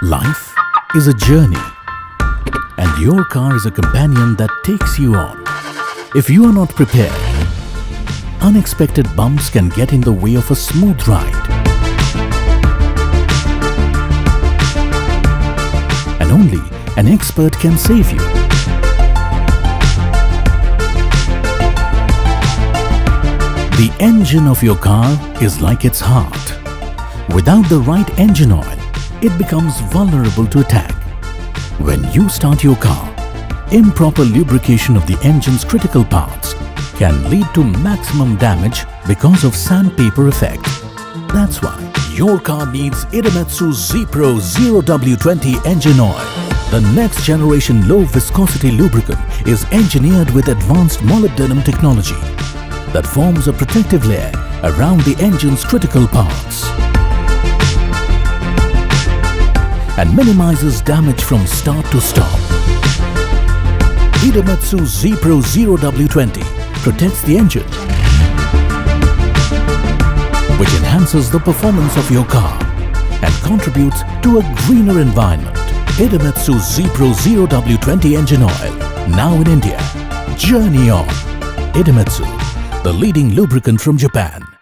Life is a journey, and your car is a companion that takes you on. If you are not prepared, unexpected bumps can get in the way of a smooth ride. And only an expert can save you. The engine of your car is like its heart. Without the right engine oil, it becomes vulnerable to attack. When you start your car, improper lubrication of the engine's critical parts can lead to maximum damage because of sandpaper effect. That's why your car needs Idemitsu ZEPRO 0W20 engine oil. The next generation low viscosity lubricant is engineered with advanced molybdenum technology that forms a protective layer around the engine's critical parts and minimizes damage from start to stop. Idemitsu ZEPRO 0W20 protects the engine, which enhances the performance of your car and contributes to a greener environment. Idemitsu ZEPRO 0W20 engine oil, now in India. Journey on. Idemitsu, the leading lubricant from Japan.